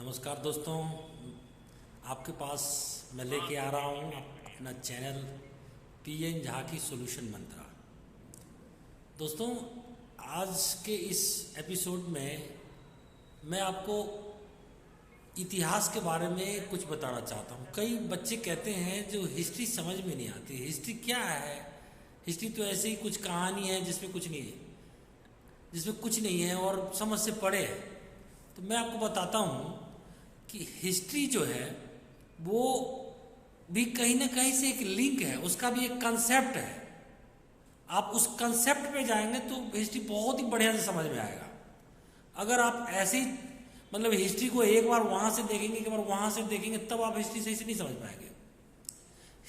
नमस्कार दोस्तों, आपके पास मैं लेके आ रहा हूँ अपना चैनल पीएन झा की सॉल्यूशन मंत्रा। दोस्तों, आज के इस एपिसोड में मैं आपको इतिहास के बारे में कुछ बताना चाहता हूँ। कई बच्चे कहते हैं जो हिस्ट्री समझ में नहीं आती। हिस्ट्री क्या है? हिस्ट्री तो ऐसे ही कुछ कहानी है जिसमें कुछ नहीं है और समझ से परे है। तो मैं आपको बताता हूँ कि हिस्ट्री जो है वो भी कहीं ना कहीं से एक लिंक है, उसका भी एक कंसेप्ट है। आप उस कंसेप्ट पे जाएंगे तो हिस्ट्री बहुत ही बढ़िया से समझ में आएगा। अगर आप ऐसे ही हिस्ट्री को एक बार वहाँ से देखेंगे, एक बार वहाँ से देखेंगे, तब आप हिस्ट्री सही से नहीं समझ पाएंगे।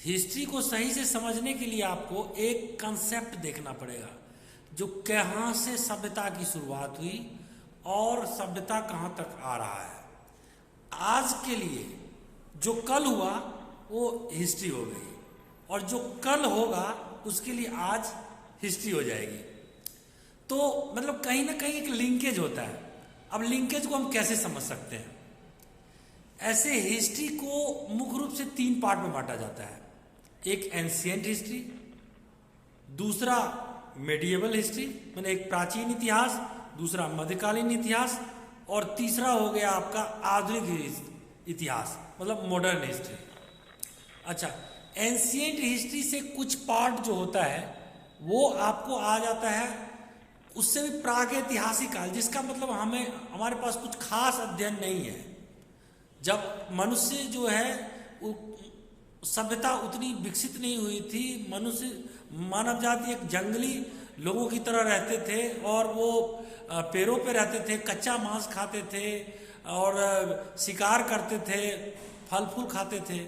हिस्ट्री को सही से समझने के लिए आपको एक कंसेप्ट देखना पड़ेगा, जो कहाँ से सभ्यता की शुरुआत हुई और सभ्यता कहाँ तक आ रहा है। आज के लिए जो कल हुआ वो हिस्ट्री हो गई, और जो कल होगा उसके लिए आज हिस्ट्री हो जाएगी। तो कहीं ना कहीं एक लिंकेज होता है। अब लिंकेज को हम कैसे समझ सकते हैं? ऐसे हिस्ट्री को मुख्य रूप से 3 पार्ट में बांटा जाता है। एक एंशिएंट हिस्ट्री, दूसरा मेडिएवल हिस्ट्री एक प्राचीन इतिहास, दूसरा मध्यकालीन इतिहास, और तीसरा हो गया आपका आधुनिक इतिहास मॉडर्न हिस्ट्री। अच्छा, एंशिएंट हिस्ट्री से कुछ पार्ट जो होता है वो आपको आ जाता है, उससे भी प्रागैतिहासिक काल, जिसका हमारे पास कुछ खास अध्ययन नहीं है। जब मनुष्य जो है सभ्यता उतनी विकसित नहीं हुई थी, मानव जाति एक जंगली लोगों की तरह रहते थे और वो पेड़ों पे रहते थे, कच्चा मांस खाते थे और शिकार करते थे, फल फूल खाते थे।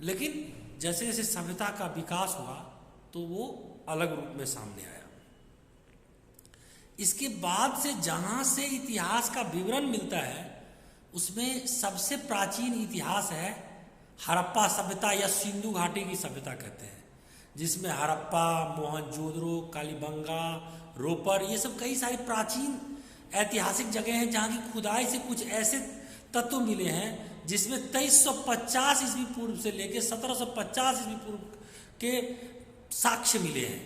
लेकिन जैसे जैसे सभ्यता का विकास हुआ तो वो अलग रूप में सामने आया। इसके बाद से जहां से इतिहास का विवरण मिलता है उसमें सबसे प्राचीन इतिहास है हड़प्पा सभ्यता या सिंधु घाटी की सभ्यता कहते हैं, जिसमें हड़प्पा, मोहनजोदड़ो, कालीबंगा, रोपर, ये सब कई सारी प्राचीन ऐतिहासिक जगह हैं जहाँ की खुदाई से कुछ ऐसे तत्व मिले हैं जिसमें 2350 ईस्वी पूर्व से लेकर 1750 ईस्वी पूर्व के साक्ष्य मिले हैं।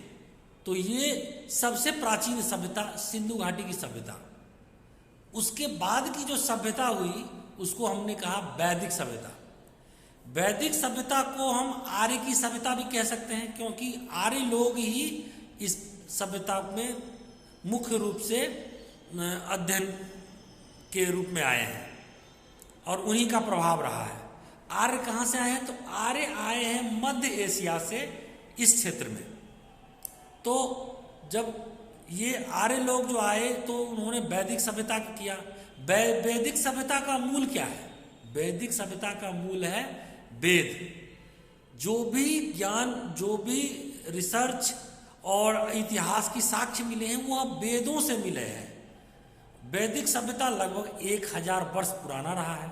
तो ये सबसे प्राचीन सभ्यता सिंधु घाटी की सभ्यता। उसके बाद की जो सभ्यता हुई उसको हमने कहा वैदिक सभ्यता। वैदिक सभ्यता को हम आर्य की सभ्यता भी कह सकते हैं, क्योंकि आर्य लोग ही इस सभ्यता में मुख्य रूप से अध्ययन के रूप में आए हैं और उन्हीं का प्रभाव रहा है। आर्य कहाँ से आए हैं? तो आर्य आए हैं मध्य एशिया से, इस क्षेत्र में। तो जब ये आर्य लोग जो आए तो उन्होंने वैदिक सभ्यता किया। वैदिक सभ्यता का मूल क्या है? वैदिक सभ्यता का मूल है वेद। जो भी ज्ञान, जो भी रिसर्च और इतिहास की साक्ष्य मिले हैं वो अब वेदों से मिले हैं। वैदिक सभ्यता लगभग 1000 वर्ष पुराना रहा है।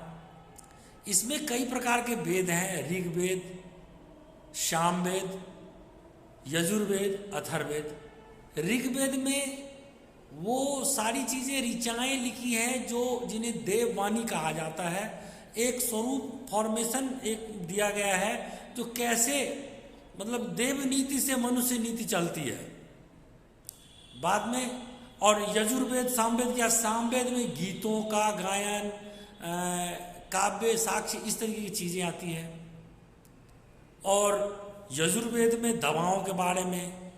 इसमें कई प्रकार के वेद हैं, ऋग्वेद, सामवेद, यजुर्वेद, अथर्ववेद। ऋग्वेद में वो सारी चीजें, ऋचाएं लिखी हैं जिन्हें देववाणी कहा जाता है। एक स्वरूप फॉर्मेशन एक दिया गया है जो कैसे देव नीति से मनुष्य नीति चलती है। बाद में और यजुर्वेद, सामवेद, या सामवेद में गीतों का गायन, काव्य, साक्ष्य, इस तरीके की चीजें आती हैं। और यजुर्वेद में दवाओं के बारे में,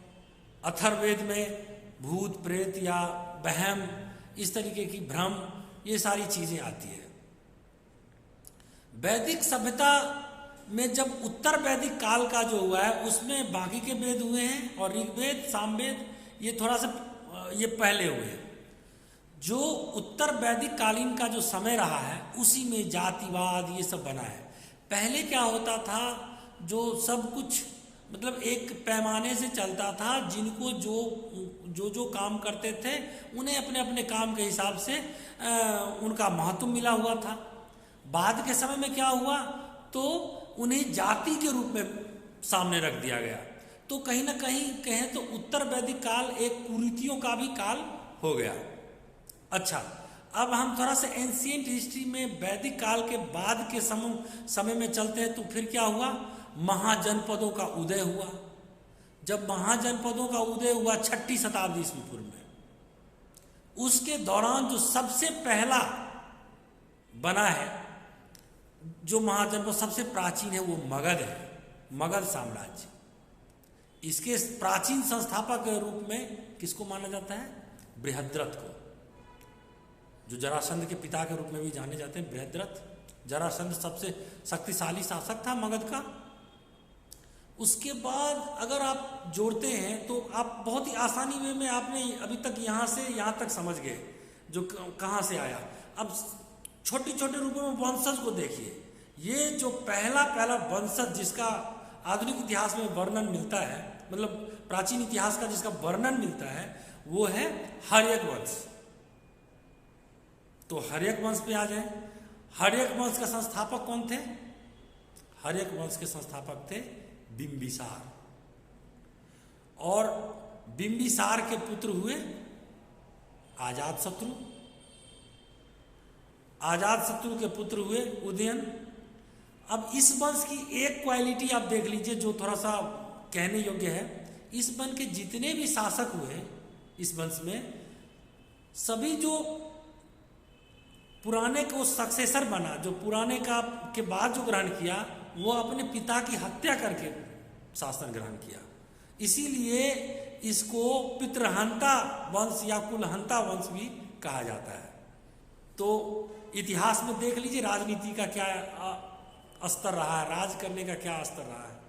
अथर्ववेद में भूत प्रेत या वहम, इस तरीके की भ्रम, ये सारी चीजें आती है। वैदिक सभ्यता में जब उत्तर वैदिक काल का जो हुआ है उसमें बाकी के वेद हुए हैं, और ऋग्वेद, सामवेद ये थोड़ा सा ये पहले हुए हैं। जो उत्तर वैदिक कालीन का जो समय रहा है उसी में जातिवाद ये सब बना है। पहले क्या होता था, जो सब कुछ एक पैमाने से चलता था। जिनको जो काम करते थे उन्हें अपने अपने काम के हिसाब से उनका महत्व मिला हुआ था। बाद के समय में क्या हुआ तो उन्हें जाति के रूप में सामने रख दिया गया। तो कहीं ना कहीं कहें तो उत्तर वैदिक काल एक कुरीतियों का भी काल हो गया। अच्छा, अब हम थोड़ा सा एंशियंट हिस्ट्री में वैदिक काल के बाद के समय में चलते हैं। तो फिर क्या हुआ, महाजनपदों का उदय हुआ। जब महाजनपदों का उदय हुआ 6ठी शताब्दी ईस्वी पूर्व में, उसके दौरान जो सबसे पहला बना है, जो महाजनपद सबसे प्राचीन है, वो मगध है, मगध साम्राज्य। इसके प्राचीन संस्थापक के रूप में किसको माना जाता है, बृहद्रथ को, जो जरासंध के पिता के रूप में भी जाने जाते हैं। बृहद्रथ, जरासंध सबसे शक्तिशाली शासक था मगध का। उसके बाद अगर आप जोड़ते हैं तो आप बहुत ही आसानी में आपने अभी तक यहाँ से यहाँ तक समझ गए जो कहाँ से आया। अब छोटे छोटे रूपों में वंशज को देखिए। ये जो पहला वंशज जिसका आधुनिक इतिहास में वर्णन मिलता है, मतलब प्राचीन इतिहास का जिसका वर्णन मिलता है, वो है हर्यक वंश। तो हर्यक वंश पे आ जाए। हर्यक वंश का संस्थापक कौन थे? हर्यक वंश के संस्थापक थे बिंबिसार, और बिंबिसार के पुत्र हुए अजातशत्रु। अजातशत्रु के पुत्र हुए उदयन। अब इस वंश की एक क्वालिटी आप देख लीजिए जो थोड़ा सा कहने योग्य है। इस वंश के जितने भी शासक हुए इस वंश में, सभी जो पुराने को सक्सेसर बना, जो पुराने का के बाद जो ग्रहण किया, वो अपने पिता की हत्या करके शासन ग्रहण किया। इसीलिए इसको पितृहंता वंश या कुलहंता वंश भी कहा जाता है। तो इतिहास में देख लीजिए राजनीति का क्या स्तर रहा है, राज करने का क्या स्तर रहा है।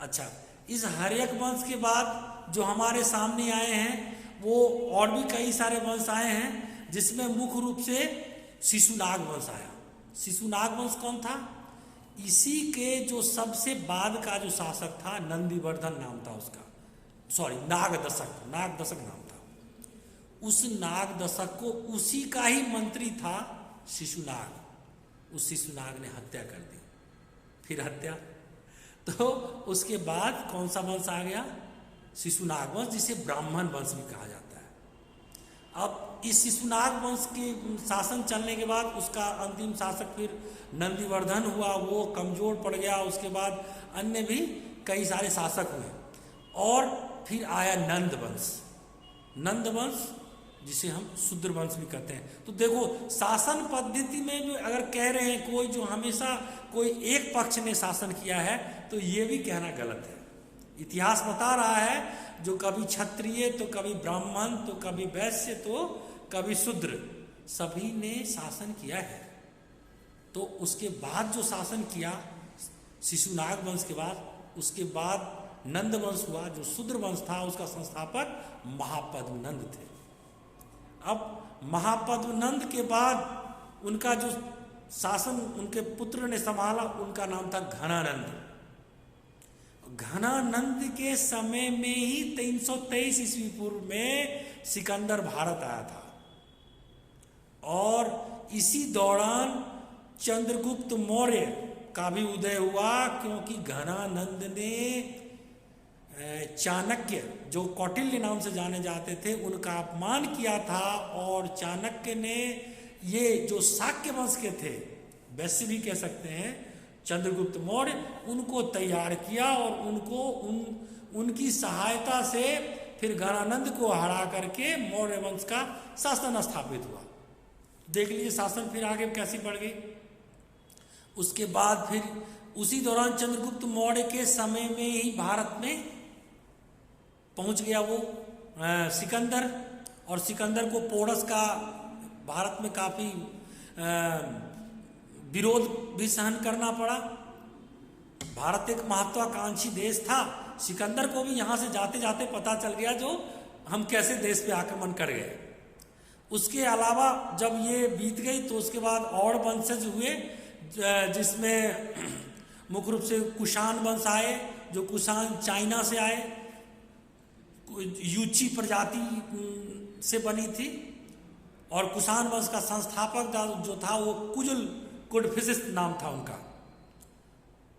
अच्छा, इस हर्यक वंश के बाद जो हमारे सामने आए हैं वो और भी कई सारे वंश आए हैं, जिसमें मुख्य रूप से शिशुनाग वंश आया। शिशुनाग वंश कौन था? इसी के जो सबसे बाद का जो शासक था, नंदीवर्धन नाम था उसका, नागदशक नाम था। उस नागदशक को, उसी का ही मंत्री था शिशुनाग। उस शिशुनाग ने हत्या कर दी। फिर हत्या, तो उसके बाद कौन सा वंश आ गया? शिशुनाग वंश, जिसे ब्राह्मण वंश भी कहा जाता है। अब इस शिशुनाग वंश के शासन चलने के बाद उसका अंतिम शासक फिर नंदीवर्धन हुआ, वो कमजोर पड़ गया। उसके बाद अन्य भी कई सारे शासक हुए, और फिर आया नंद वंश। नंद वंश, जिसे हम शूद्र वंश भी कहते हैं। तो देखो, शासन पद्धति में जो अगर कह रहे हैं कोई जो हमेशा कोई एक पक्ष ने शासन किया है, तो ये भी कहना गलत है। इतिहास बता रहा है जो कभी क्षत्रिय, तो कभी ब्राह्मण, तो कभी वैश्य, तो कभी शूद्र, सभी ने शासन किया है। तो उसके बाद जो शासन किया शिशुनाग वंश के बाद, उसके बाद नंद वंश हुआ, जो शूद्र वंश था। उसका संस्थापक महापद्मनंद थे। अब महापद्मनंद के बाद उनका जो शासन उनके पुत्र ने संभाला, उनका नाम था घनानंद। घनानंद के समय में ही 323 ईस्वी पूर्व में सिकंदर भारत आया था, और इसी दौरान चंद्रगुप्त मौर्य का भी उदय हुआ, क्योंकि घनानंद ने चाणक्य, जो कौटिल्य नाम से जाने जाते थे, उनका अपमान किया था। और चाणक्य ने ये जो शाक्य वंश के थे, वैसे भी कह सकते हैं, चंद्रगुप्त मौर्य, उनको तैयार किया, और उनको उनकी सहायता से फिर घनानंद को हरा करके मौर्य वंश का शासन स्थापित हुआ। देख लीजिए शासन फिर आगे कैसी बढ़ गई। उसके बाद फिर उसी दौरान चंद्रगुप्त मौर्य के समय में ही भारत में पहुंच गया वो सिकंदर, और सिकंदर को पोरस का भारत में काफी विरोध भी सहन करना पड़ा। भारत एक महत्वाकांक्षी देश था। सिकंदर को भी यहाँ से जाते जाते पता चल गया जो हम कैसे देश पे आक्रमण कर गए। उसके अलावा जब ये बीत गई तो उसके बाद और वंशज हुए, जिसमें मुख्य रूप से कुषाण वंश आए, जो कुषाण चाइना से आए, यूची प्रजाति से बनी थी। और कुषाण वंश का संस्थापक जो था वो कुडफिसिस नाम था उनका।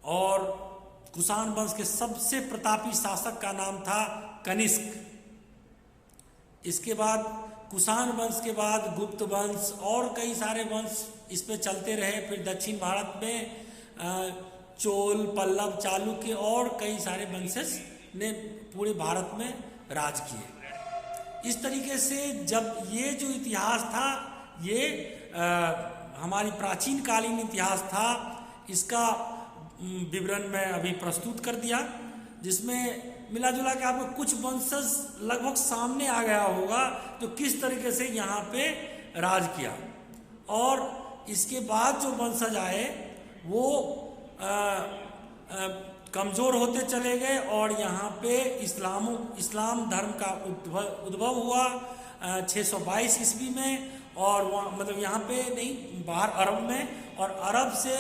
और कुषाण वंश के सबसे प्रतापी शासक का नाम था कनिष्क। इसके बाद कुषाण वंश के बाद गुप्त वंश और कई सारे वंश इस पे चलते रहे। फिर दक्षिण भारत में चोल, पल्लव, चालुक्य और कई सारे वंशज ने पूरे भारत में राज किए। इस तरीके से जब ये जो इतिहास था ये हमारी प्राचीन कालीन इतिहास था, इसका विवरण मैं अभी प्रस्तुत कर दिया, जिसमें मिला जुला के आपको कुछ वंशज लगभग सामने आ गया होगा तो किस तरीके से यहाँ पे राज किया। और इसके बाद जो वंशज आए वो कमज़ोर होते चले गए और यहाँ पे इस्लाम धर्म का उद्भव हुआ 622 ईस्वी में। और वहाँ मतलब यहाँ पे नहीं, बाहर अरब में, और अरब से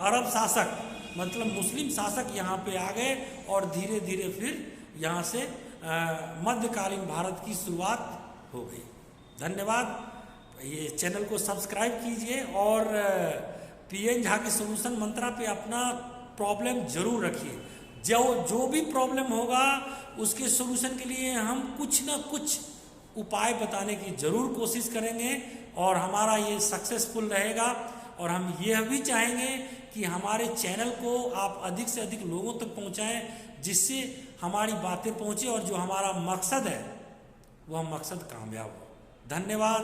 अरब शासक मतलब मुस्लिम शासक यहाँ पे आ गए और धीरे धीरे फिर यहाँ से मध्यकालीन भारत की शुरुआत हो गई। धन्यवाद। ये चैनल को सब्सक्राइब कीजिए और पीएन झा की सोल्यूशन मंत्रा पे अपना प्रॉब्लम जरूर रखिए। जो भी प्रॉब्लम होगा उसके सोल्यूशन के लिए हम कुछ ना कुछ उपाय बताने की जरूर कोशिश करेंगे और हमारा ये सक्सेसफुल रहेगा। और हम यह भी चाहेंगे कि हमारे चैनल को आप अधिक से अधिक लोगों तक पहुंचाएं, जिससे हमारी बातें पहुंचे और जो हमारा मकसद है वह मकसद कामयाब हो। धन्यवाद।